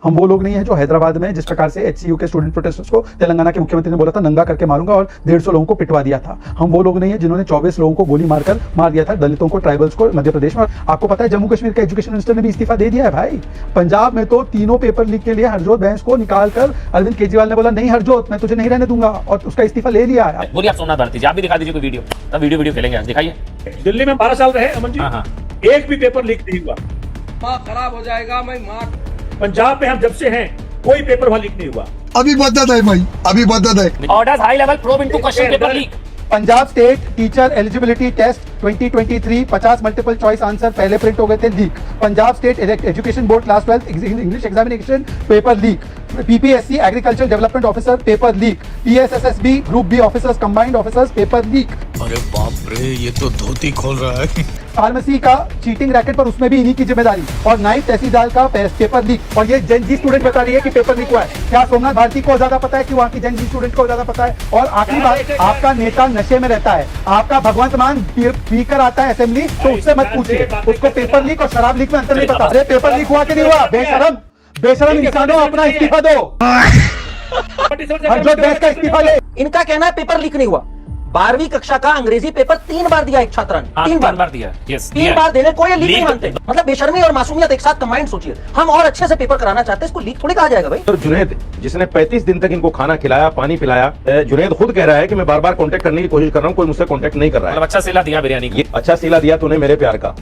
हम वो लोग नहीं है जो हैदराबाद में जिस प्रकार से एचसीयू के स्टूडेंट प्रोटेस्टर्स को तेलंगाना के मुख्यमंत्री ने बोला था नंगा करके मारूंगा और 150 लोगों को पिटवा दिया था। हम वो लोग नहीं है जिन्होंने 24 लोगों को गोली मारकर मार दिया था, दलितों को, ट्राइबल्स को मध्य प्रदेश में। और आपको पता है जम्मू कश्मीर के एजुकेशन मिनिस्टर ने भी इस्तीफा दे दिया है भाई। पंजाब में तो तीनों पेपर लीक के लिए हरजोत बैंस को निकालकर अरविंद केजरीवाल ने बोला नहीं हरजोत मैं तुझे नहीं रहने दूंगा और उसका इस्तीफा ले लिया है। बोलिए आप सोमनाथ भारती जी, आप भी दिखा दीजिए कोई वीडियो, तब वीडियो खेलेंगे आज, दिखाइए। दिल्ली में 12 साल रहे अमन जी, हाँ। एक भी पेपर लीक नहीं हुआ। माँ खराब हो जाएगा, मैं माँ। पंजाब में हम जब से हैं कोई पेपर वहां लीक नहीं हुआ। अभी मदद है भाई, अभी मदद है। Orders high level probe into question paper leak. Punjab state teacher eligibility test 2023 50 multiple choice answer पहले प्रिंट हो गए थे leak. Punjab state education board class 12 English examination paper leak. PPSC agriculture development officer paper leak. PSSSB group B officers combined officers paper leak. अरे बाप रे, ये तो धोती खोल रहा है। फार्मेसी का चीटिंग रैकेट पर उसमें भी इन्हीं की जिम्मेदारी। और नाइब तहसीलदार का पेपर लीक। और ये जेन जी स्टूडेंट बता रही है कि पेपर लीक हुआ है। क्या सोमनाथ भारती को ज्यादा पता है कि वहाँ की जेन जी स्टूडेंट को ज्यादा पता है? और आखिरी बात, आपका नेता नशे में रहता है, आपका भगवंत मान पीकर आता है असेंबली, तो उससे मत पूछिए, उसको पेपर लीक और शराब लीक में अंतर नहीं पता। अरे पेपर लीक हुआ कि नहीं हुआ? बेशरम बेशरम इंसानों, अपना इस्तीफा दो। हरजोत बैंस का इस्तीफा ले। इनका कहना है पेपर लीक नहीं हुआ। 12वीं कक्षा का अंग्रेजी पेपर 3 बार दिया एक छात्र ने, 3 बार दिया। यस, 3 बार देने को ये लीक नहीं मानते। मतलब बेशर्मी और मासूमियत एक साथ कंबाइंड सोचिए। हम और अच्छे से पेपर कराना चाहते हैं, इसको लीक थोड़ी कहा जाएगा भाई। तो जुनैद जिसने 35 दिन तक इनको खाना खिलाया, पानी पिलाया, जुनैद खुद कह रहा है कि मैं बार बार कांटेक्ट करने की कोशिश कर रहा हूं, कोई मुझसे कांटेक्ट नहीं कर रहा है। मतलब अच्छा सिला दिया बिरयानी की। अच्छा सिला दिया तूने मेरे प्यार का।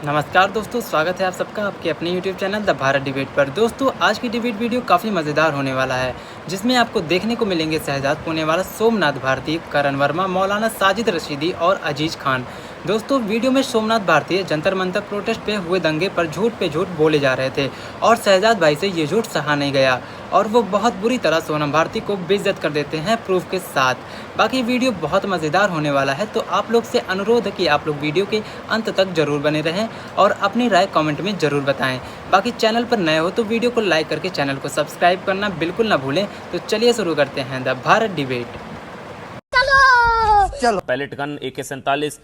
नमस्कार दोस्तों, स्वागत है आप सबका आपके अपने YouTube channel the Bharat debate पर। दोस्तों आज की डिबेट वीडियो काफ़ी मज़ेदार होने वाला है, जिसमें आपको देखने को मिलेंगे शहजाद पूनेवाला, सोमनाथ भारती, करण वर्मा, मौलाना साजिद रशीदी और अजीज खान। दोस्तों वीडियो में सोमनाथ भारती जंतर मंतर प्रोटेस्ट पे हुए दंगे पर झूठ पे झूठ बोले जा रहे थे और शहजाद भाई से ये झूठ सहा नहीं गया और वो बहुत बुरी तरह सोनम भारती को बेइज्जत कर देते हैं प्रूफ के साथ। बाकी वीडियो बहुत मज़ेदार होने वाला है, तो आप लोग से अनुरोध है कि आप लोग वीडियो के अंत तक जरूर बने रहें और अपनी राय कमेंट में ज़रूर बताएं। बाकी चैनल पर नए हो तो वीडियो को लाइक करके चैनल को सब्सक्राइब करना बिल्कुल ना भूलें। तो चलिए शुरू करते हैं द भारत डिबेट। चलो पैलेट गन AK-47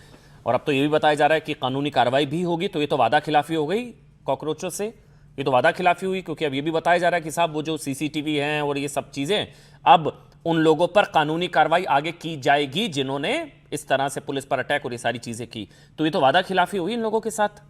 और अब तो ये भी बताया जा रहा है कि कानूनी कार्रवाई भी होगी। तो ये तो वादा खिलाफी हो गई कॉकरोचों से, ये तो वादा खिलाफी हुई, क्योंकि अब ये भी बताया जा रहा है कि साहब वो जो CCTV हैं और ये सब चीजें, अब उन लोगों पर कानूनी कार्रवाई आगे की जाएगी जिन्होंने इस तरह से पुलिस पर अटैक और ये सारी चीजें की। तो ये तो वादा खिलाफी हुई इन लोगों के साथ।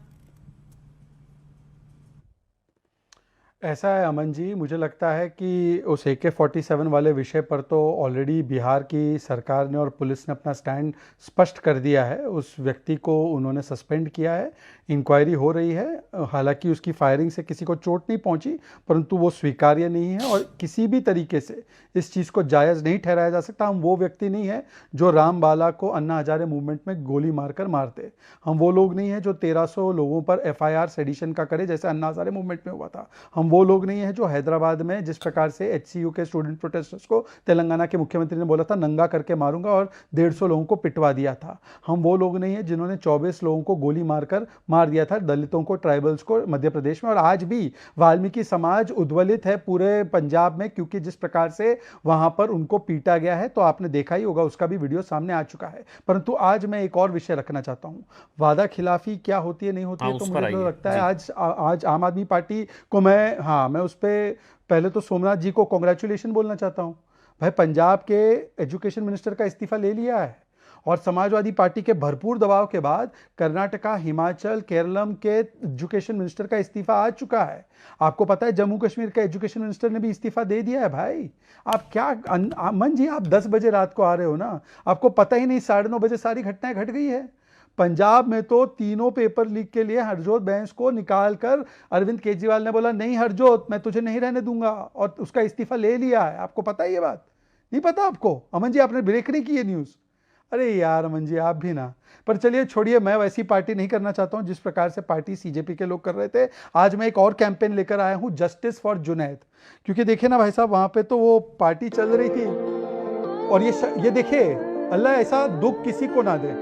ऐसा है अमन जी, मुझे लगता है कि उस AK-47 वाले विषय पर तो ऑलरेडी बिहार की सरकार ने और पुलिस ने अपना स्टैंड स्पष्ट कर दिया है। उस व्यक्ति को उन्होंने सस्पेंड किया है, इंक्वायरी हो रही है। हालांकि उसकी फायरिंग से किसी को चोट नहीं पहुंची, परंतु वो स्वीकार्य नहीं है और किसी भी तरीके से इस चीज़ को जायज़ नहीं ठहराया जा सकता। हम वो व्यक्ति नहीं है जो रामबाला को अन्ना हजारे मूवमेंट में गोली मारकर मारते। हम वो लोग नहीं है जो 1300 लोगों पर FIR सेडिशन का करे जैसे अन्ना हजारे मूवमेंट में हुआ था। हम वो लोग नहीं है जो हैदराबाद में जिस प्रकार से HCU के स्टूडेंट प्रोटेस्टर्स को तेलंगाना के मुख्यमंत्री ने बोला था नंगा करके मारूंगा और 150 लोगों को पिटवा दिया था। हम वो लोग नहीं है जिन्होंने 24 लोगों को गोली मारकर मार दिया था, दलितों को, ट्राइबल्स को मध्य प्रदेश में। और आज भी वाल्मीकि समाज उद्वलित है पूरे पंजाब में, क्योंकि जिस प्रकार से वहां पर उनको पीटा गया है, तो आपने देखा ही होगा, उसका भी वीडियो सामने आ चुका है। परंतु आज मैं एक और विषय रखना चाहता हूं, वादा खिलाफी क्या होती है नहीं होती है, तो मुझे तो लगता है आज आम आदमी पार्टी को मैं उस पर पहले तो सोमनाथ जी को कॉन्ग्रेचुलेशन बोलना चाहता हूं। भाई पंजाब के एजुकेशन मिनिस्टर का इस्तीफा ले लिया है और समाजवादी पार्टी के भरपूर दबाव के बाद कर्नाटका, हिमाचल, केरलम के एजुकेशन मिनिस्टर का इस्तीफा आ चुका है। आपको पता है जम्मू कश्मीर के एजुकेशन मिनिस्टर ने भी इस्तीफा दे दिया है। भाई आप क्या अमन जी, आप 10 बजे रात को आ रहे हो ना, आपको पता ही नहीं 9:30 बजे सारी घटनाएं घट गई है। पंजाब में तो तीनों पेपर लीक के लिए हरजोत बैंस को निकालकर अरविंद केजरीवाल ने बोला नहीं हरजोत मैं तुझे नहीं रहने दूंगा और उसका इस्तीफा ले लिया है। आपको पता है ये बात? नहीं पता आपको? अमन जी आपने ब्रेक नहीं की ये न्यूज़? अरे यार अमन जी आप भी ना। पर चलिए छोड़िए, मैं वैसी पार्टी नहीं करना चाहता हूं जिस प्रकार से पार्टी CJP के लोग कर रहे थे। आज मैं एक और कैंपेन लेकर आया हूं, जस्टिस फॉर जुनैद। क्योंकि देखिए ना भाई साहब, वहां पे तो वो पार्टी चल रही थी और ये देखिए, अल्लाह ऐसा दुख किसी को ना दे,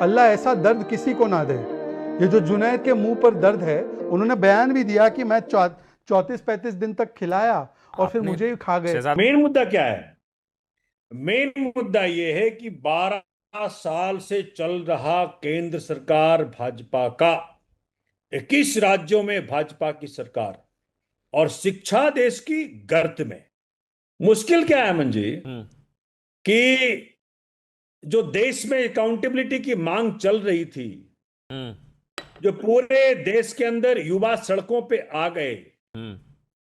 अल्लाह ऐसा दर्द किसी को ना दे। ये जो जुनैद के मुंह पर दर्द है, उन्होंने बयान भी दिया कि मैं 34-35 दिन तक खिलाया और फिर मुझे ही खा गए। मेन मुद्दा क्या है? मेन मुद्दा यह है कि 12 साल से चल रहा केंद्र सरकार भाजपा का 21 राज्यों में भाजपा की सरकार और शिक्षा देश की गर्त में। मुश्किल क्या है अमन जी कि जो देश में अकाउंटेबिलिटी की मांग चल रही थी, जो पूरे देश के अंदर युवा सड़कों पे आ गए,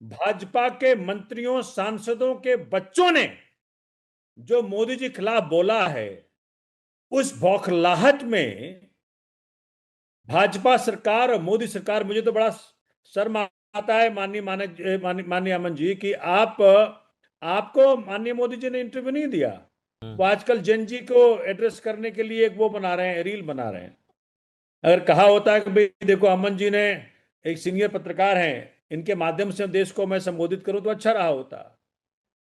भाजपा के मंत्रियों सांसदों के बच्चों ने जो मोदी जी खिलाफ बोला है, उस बौखलाहट में भाजपा सरकार और मोदी सरकार, मुझे तो बड़ा शर्म आता है माननीय अमन जी कि आपको माननीय मोदी जी ने इंटरव्यू नहीं दिया। वो आजकल जेन जी को एड्रेस करने के लिए एक वो बना रहे हैं, रील बना रहे हैं। अगर कहा होता है कि भाई देखो अमन जी ने एक सीनियर पत्रकार हैं, इनके माध्यम से देश को मैं संबोधित करूं, तो अच्छा रहा होता।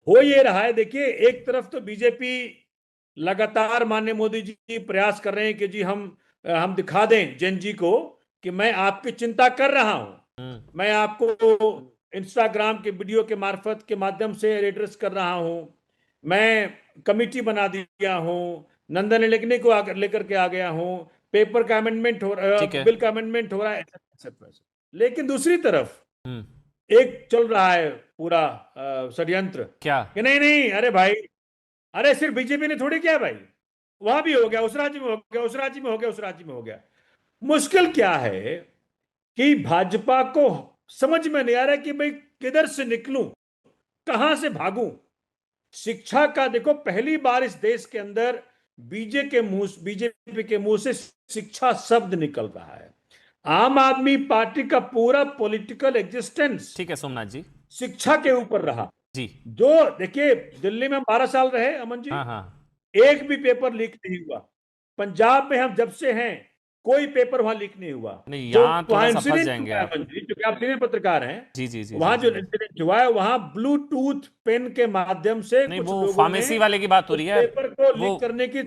हो ये रहा है, देखिए एक तरफ तो बीजेपी लगातार माननीय मोदी जी प्रयास कर रहे हैं कि जी हम दिखा दें जेन जी को कि मैं आपकी चिंता कर रहा हूं, मैं आपको इंस्टाग्राम के वीडियो के मार्फत के माध्यम से एड्रेस कर रहा हूं, मैं कमिटी बना दिया हूं, नंदन लेखनी को लेकर के आ गया हूं, पेपर का अमेंडमेंट हो रहा है, बिल का अमेंडमेंट हो रहा है, लेकिन दूसरी तरफ एक चल रहा है पूरा षड्यंत्र क्या कि नहीं, अरे भाई, अरे सिर्फ बीजेपी ने थोड़ी किया भाई, वहां भी हो गया, उस राज्य में हो गया, उस राज्य में हो गया, उस राज्य में हो गया। मुश्किल क्या है कि भाजपा को समझ में नहीं आ रहा कि भाई किधर से निकलूं, कहां से भागूं। शिक्षा का देखो, पहली बार इस देश के अंदर बीजेपी के मुंह से शिक्षा शब्द निकल रहा है। आम आदमी पार्टी का पूरा पॉलिटिकल एग्जिस्टेंस, ठीक है सोमनाथ जी, शिक्षा के ऊपर रहा जी। जो देखिए दिल्ली में हम 12 साल रहे अमन जी, एक भी पेपर लीक नहीं हुआ। पंजाब में हम जब से हैं कोई पेपर वहां लीक नहीं हुआ। नहीं, यहाँ तो फंस जाएंगे आप। अमन जी, क्योंकि आप सीनियर पत्रकार हैं, जी वहां जो इंसिडेंट हुआ है, वहां ब्लूटूथ पेन के माध्यम से नहीं, कुछ वो लोगों फार्मेसी ने वाले की बात हो रही है, पेपर को लीक करने की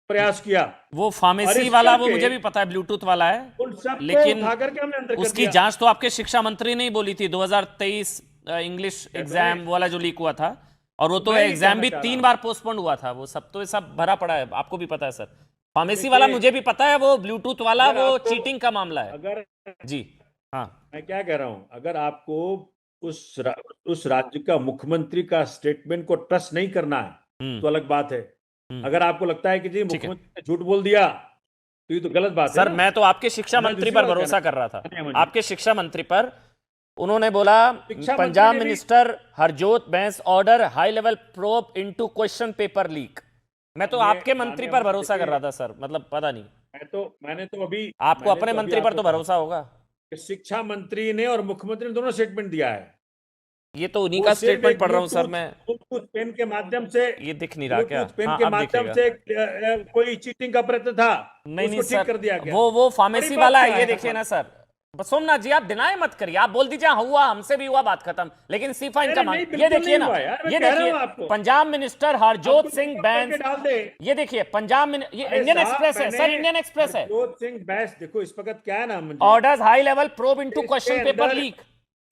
प्रयास किया। वो फार्मेसी वाला वो मुझे भी पता है, ब्लूटूथ वाला है, लेकिन उसकी जांच तो आपके शिक्षा मंत्री ने ही बोली थी 2023 इंग्लिश एग्जाम वाला जो लीक हुआ था, और वो तो एग्जाम भी 3 बार पोस्टपोन हुआ था। वो सब तो ये सब भरा पड़ा है, आपको भी पता है सर। फार्मेसी वाला मुझे भी पता है, वो ब्लूटूथ वाला वो चीटिंग का मामला है। अगर जी हाँ, मैं क्या कह रहा हूं, अगर आपको उस राज्य का मुख्यमंत्री का स्टेटमेंट को ट्रस्ट नहीं करना है तो अलग बात है। अगर आपको लगता है कि जी मुख्यमंत्री ने झूठ बोल दिया तो ये तो गलत बात है सर। ना? मैं तो आपके शिक्षा मंत्री पर भरोसा कर रहा था, आपके शिक्षा मंत्री पर। उन्होंने बोला Punjab minister Harjot Bains order high level probe into question paper leak. मैं तो आपके मंत्री पर भरोसा कर रहा था सर, मतलब पता नहीं, मैंने तो अभी आपको अपने मंत्री पर तो भरोसा होगा। शिक्षा मंत्री ने और मुख्यमंत्री ने दोनों स्टेटमेंट दिया है। ये तो उन्हीं का स्टेटमेंट पढ़ रहा हूं सर मैं। पेन के माध्यम से, ये दिख नहीं रहा क्या? पेन के माध्यम से कोई चीटिंग का प्रयत्न था, नहीं उसको ठीक कर दिया गया। वो फार्मेसी वाला है, ये देखिए ना सर। सोमनाथ जी आप डिनाई मत करिए, आप बोल दीजिए हुआ, हमसे भी हुआ, बात खत्म, लेकिन इस्तीफा इनका मांग। ये देखिए ना, ये देखिए पंजाब मिनिस्टर हरजोत सिंह बैंस, ये देखिए पंजाब ये इंडियन एक्सप्रेस है सर, इंडियन एक्सप्रेस है। हरजोत सिंह बैंस, देखो इस वक्त क्या है ना, orders high level probe into question paper leak.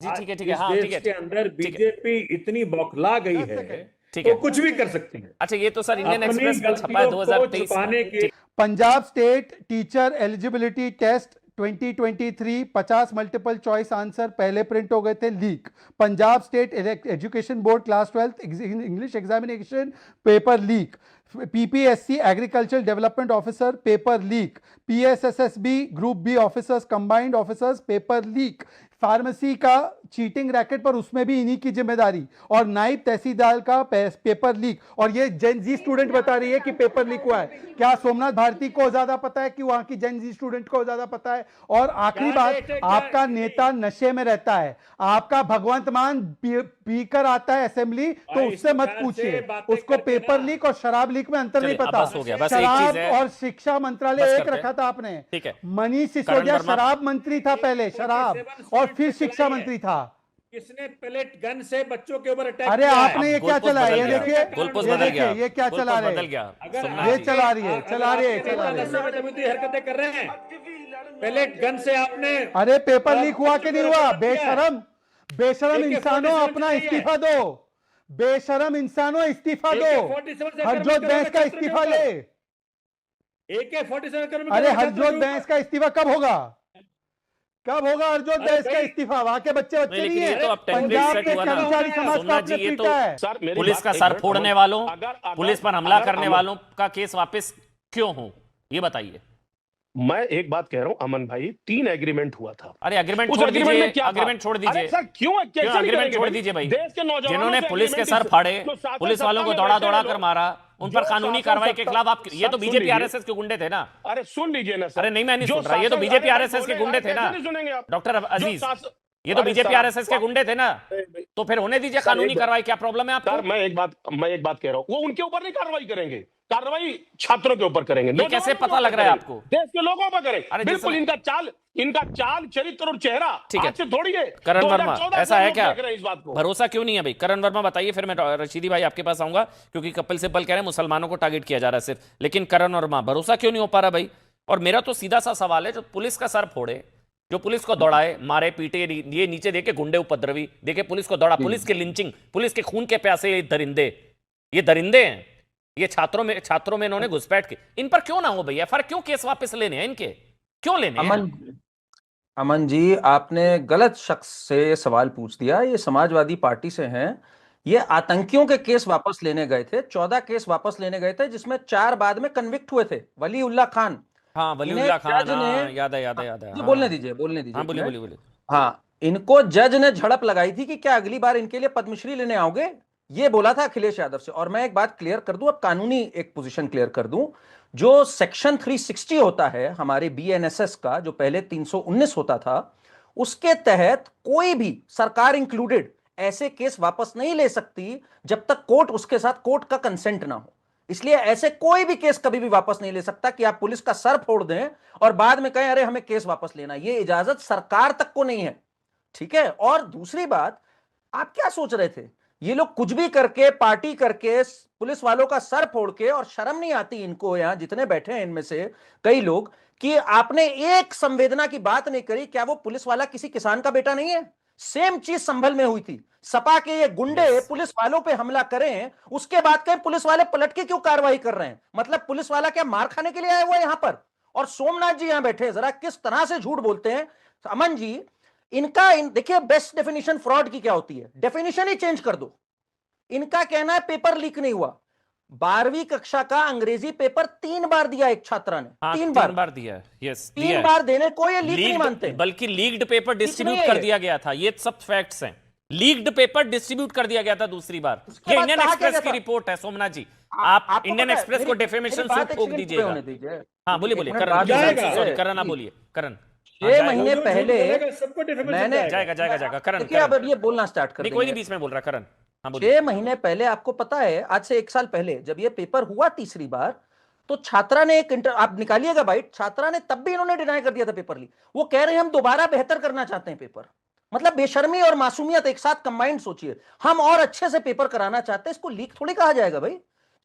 जी ठीक है, हाँ ठीक है। के अंदर बीजेपी इतनी बौखला गई है, ठीक है, तो कुछ भी कर सकती है। अच्छा, ये तो सर इंडियन एक्सप्रेस में छपा है 2023। Punjab state teacher eligibility test 2023 50 multiple choice answer पहले प्रिंट हो गए थे, leak. Punjab state education board class 12 English examination paper leak. PPSC agriculture development officer paper leak. PSSSB group B officers combined officers paper leak. Pharmacy का cheating racket पर उसमें भी इन्हीं की जिम्मेदारी। और नायब तहसीलदार का पेपर लीक। और ये जेन जी स्टूडेंट बता रही है कि पेपर लीक हुआ है। क्या सोमनाथ भारती को ज्यादा पता है कि वहां की जेन जी स्टूडेंट को ज्यादा पता है? और आखिरी बात, आपका नेता नशे में रहता है, आपका भगवंत मान पीकर आता है असेंबली, तो उससे मत पूछिए, उसको पेपर लीक और शराब लीक में अंतर नहीं पता। शराब और शिक्षा मंत्रालय एक रखा था आपने। मनीष सिसोदिया शराब मंत्री था पहले, शराब, और फिर शिक्षा मंत्री था। किसने पेलेट गन से बच्चों के ऊपर अटैक अरे किया आपने ये क्या चला है? ये देखिए, ये देखिए, ये क्या चला रहे हैं? ये चला रही है हरकतें कर रहे हैं, पेलेट गन से आपने। अरे पेपर लीक हुआ कि नहीं हुआ? बेशरम इंसानों, अपना इस्तीफा दो। बेशरम इंसानों, इस्तीफा दो। हरजोत बैंस का इस्तीफा ले। AK-47 अरे हरजोत बैंस का इस्तीफा कब होगा? कब होगा अर्जुन देश का इस्तीफा? वहां के बच्चे नहीं, नहीं लेकिन है। ये तो अब टेम्पलेट पंजाब सेट के हुआ ना कर्मचारी समाज को सोमनाथ जी, आपने ये तो पीटा है। सर मेरी पुलिस बात का एक सर मिनट, फोड़ने वालों, अगर- पुलिस पर हमला अगर करने अमन- वालों का केस वापस क्यों हो, ये बताइए। मैं एक बात कह रहा हूं अमन भाई, 3 एग्रीमेंट हुआ था। अरे एग्रीमेंट उस छोड़ agreement दीजिए, में क्या था? एग्रीमेंट छोड़ अरे दीजिए, सर क्यों कैसे नहीं एग्रीमेंट करेंगे छोड़ भाई? दीजिए भाई। देश के नौजवानों जिन्होंने से पुलिस के agreement सर फाड़े, जो शासन पुलिस सत्ता वालों को में दौड़ा बैठे दौड़ा हैं कर लोग, मारा, उन पर जो कानूनी शासन कार्रवाई के सत्ता- खिलाफ आप, ये तो सुन बीजेपी लीजिए। आरएसएस के गुंडे थे ना। अरे सुन लीजिए ना सर। अरे नहीं, मैं नहीं जो सुन रहा, ये तो शासन- बीजेपी अरे भाई आरएसएस के बोले गुंडे यार, थे ना कैसे नहीं सुनेंगे आप? डॉक्टर जो अजीज, शासन- ये तो अरे बीजेपी सर, आरएसएस के गुंडे थे ना, तो फिर होने दीजिए सर, कानूनी एक- कार्रवाई। क्या प्रॉब्लम है सर आपको? मैं एक बात कह रहा हूं, वो उनके ऊपर नहीं कार्रवाई करेंगे, कार्रवाई छात्रों के ऊपर करेंगे। ये कैसे पता लग रहा है आपको? देश के लोगों पर करें। अरे बिल्कुल जिसने- इनका चाल चरित्र और चेहरा ठीक है। आज से थोड़ी है। करण वर्मा, 2014 ऐसा से है लोग क्या? देख रहे हैं इस बात को। भरोसा क्यों नहीं है भाई? करण वर्मा बताइए, फिर मैं रशीदी भाई आपके पास आऊंगा, क्योंकि कपिल सिब्बल कह रहे हैं मुसलमानों को टारगेट किया जा रहा है सिर्फ। लेकिन करण वर्मा, भरोसा क्यों नहीं हो पा रहा भाई? और मेरा तो सीधा सा सवाल है, जो पुलिस का सर फोड़े, जो पुलिस को दौड़ाए, मारे पीटे, ये नीचे देखे गुंडे उपद्रवी, देखे पुलिस को दौड़ा, पुलिस के लिंचिंग, पुलिस के खून के प्यासे ये दरिंदे हैं, ये छात्रों में इन्होंने घुसपैठ की। इन पर क्यों ना हो भैया? फर्क क्यों केस वापस लेने हैं इनके? क्यों लेने हैं? अमन जी, आपने गलत शख्स से सवाल पूछ दिया। ये समाजवादी पार्टी से हैं। ये आतंकियों के केस वापस लेने गए थे, 14 केस वापस लेने गए थे, जिसमें 4 बाद में कन्विक्ट हुए थे। वलीउल्लाह खान, हाँ, वलीउल्लाह खान, हाँ, याद है। हाँ, बोलने दीजिए हाँ, बोलिए। हाँ, इनको जज ने झड़प लगाई थी कि क्या अगली बार इनके लिए पद्मश्री लेने आओगे, ये बोला था अखिलेश यादव से। और मैं एक बात क्लियर कर दूं, अब कानूनी एक पोजीशन क्लियर कर दूं, जो सेक्शन 360 होता है हमारे बीएनएसएस का, जो पहले 319 होता था, उसके तहत कोई भी सरकार इंक्लूडेड ऐसे केस वापस नहीं ले सकती जब तक उसके साथ कोर्ट का कंसेंट ना हो। इसलिए ऐसे कोई भी केस कभी भी वापस नहीं ले सकता कि आप पुलिस का सर फोड़ दें और बाद में कहें अरे हमें केस वापस लेना। ये इजाजत सरकार तक को नहीं है, ठीक है। और दूसरी बात, आप क्या सोच रहे थे? ये लोग कुछ भी करके, पार्टी करके, पुलिस वालों का सर फोड़ के, और शर्म नहीं आती इनको, यहां जितने बैठे हैं इनमें से कई लोग, कि आपने एक संवेदना की बात नहीं करी। क्या वो पुलिस वाला किसी किसान का बेटा नहीं है? सेम चीज संभल में हुई थी। सपा के ये गुंडे पुलिस वालों पे हमला करें, उसके बाद कहें पुलिस वाले पलट के क्यों कार्रवाई कर रहे हैं? मतलब पुलिस वाला क्या मार खाने के लिए आया हुआ है यहां पर? और सोमनाथ जी यहां बैठे, जरा किस तरह से झूठ बोलते हैं। अमन जी, देखिए बेस्ट डेफिनेशन फ्रॉड की क्या होती है, डेफिनेशन ही चेंज कर दो। इनका कहना है पेपर लीक नहीं हुआ। 12वीं कक्षा का अंग्रेजी पेपर 3 बार दिया एक छात्रा ने। हाँ, 3 बार दिया है। यस, 3 बार देने को ये लीक नहीं मानते, बल्कि लीक्ड पेपर डिस्ट्रीब्यूट कर दिया गया था। ये सब फैक्ट्स हैं। लीक्ड पेपर डिस्ट्रीब्यूट कर दिया गया था दूसरी बार। ये इंडियन एक्सप्रेस की रिपोर्ट है सोमनाथ जी। आप इंडियन एक्सप्रेस को डेफेमेशन सूट ठोक दीजिएगा। हाँ, बोलिए करण, आप बोलिए करण। 6 महीने पहले मैंने जाएगा करण। देखिए, अब ये बोलना स्टार्ट कर, कोई नहीं बीच में बोल रहा करण। हाँ, 6 महीने पहले, आपको पता है आज से 1 साल पहले जब ये पेपर हुआ तीसरी बार, तो छात्रा ने आप निकालिएगा बाइट, छात्रा ने तब भी इन्होंने डिनाई कर दिया था पेपर लीक। वो कह रहे हैं हम दोबारा बेहतर करना चाहते हैं पेपर। मतलब बेशर्मी और मासूमियत एक साथ कंबाइंड सोचिए। हम और अच्छे से पेपर कराना चाहते हैं, इसको लीक थोड़ी कहा जाएगा भाई।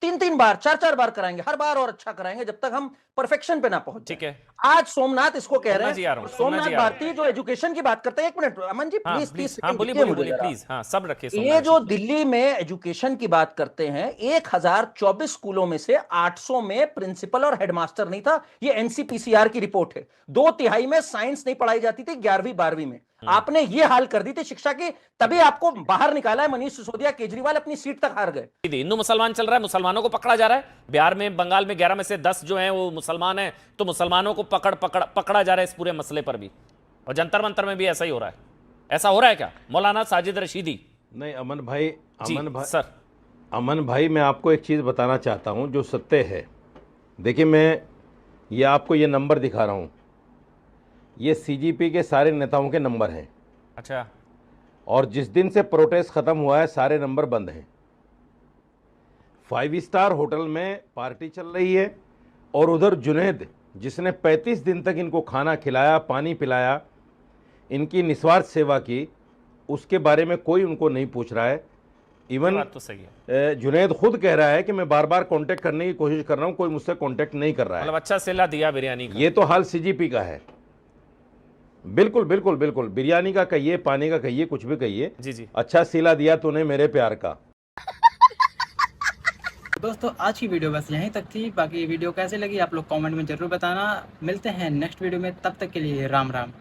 3-3 बार, 4-4 बार कराएंगे, हर बार और अच्छा कराएंगे जब तक हम परफेक्शन पे ना पहुंचे। ठीक है, आज सोमनाथ इसको कह रहे हैं, सोमनाथ भारती जो एजुकेशन की बात करते हैं। 1 मिनट अमन जी, प्लीज बोलिए प्लीज। हाँ, सब रखिए। ये जो दिल्ली में एजुकेशन की बात करते हैं, 1024 स्कूलों में से 800 में प्रिंसिपल और हेडमास्टर नहीं था। ये एनसीपीसीआर की रिपोर्ट है। 2/3 में साइंस नहीं पढ़ाई जाती थी 11वीं 12वीं में। आपने ये हाल कर दी थी शिक्षा की, तभी आपको बाहर निकाला है मनीष सिसोदिया, केजरीवाल अपनी सीट तक हार गए। हिंदू मुसलमान चल रहा है, मुसलमानों को पकड़ा जा रहा है। बिहार में, बंगाल में 11 में से 10 जो हैं वो मुसलमान हैं, तो मुसलमानों को पकड़ा जा रहा है इस पूरे मसले पर भी। और जंतर मंतर में भी ऐसा ही हो रहा है। ऐसा हो रहा है क्या मौलाना साजिद रशीदी? नहीं अमन भाई सर, अमन भाई, मैं आपको एक चीज़ बताना चाहता हूं जो सत्य है। देखिए, मैं ये आपको ये नंबर दिखा रहा हूं, ये सीजीपी के सारे नेताओं के नंबर हैं। अच्छा। और जिस दिन से प्रोटेस्ट ख़त्म हुआ है सारे नंबर बंद हैं। 5 स्टार होटल में पार्टी चल रही है, और उधर जुनैद, जिसने 35 दिन तक इनको खाना खिलाया, पानी पिलाया, इनकी निस्वार्थ सेवा की, उसके बारे में कोई उनको नहीं पूछ रहा है। इवन बात तो सही है, जुनैद खुद कह रहा है कि मैं बार बार कांटेक्ट करने की कोशिश कर रहा हूं, कोई मुझसे कांटेक्ट नहीं कर रहा है। मतलब अच्छा सिला दिया बिरयानी का। ये तो हाल सीजीपी का है। बिल्कुल बिल्कुल बिल्कुल, बिरयानी का कहिए, पानी का कहिए, कुछ भी कहिए, जी। अच्छा सिला दिया तूने मेरे प्यार का। दोस्तों, आज की वीडियो बस यहीं तक थी। बाकी वीडियो कैसे लगी आप लोग कमेंट में जरूर बताना। मिलते हैं नेक्स्ट वीडियो में, तब तक के लिए राम राम।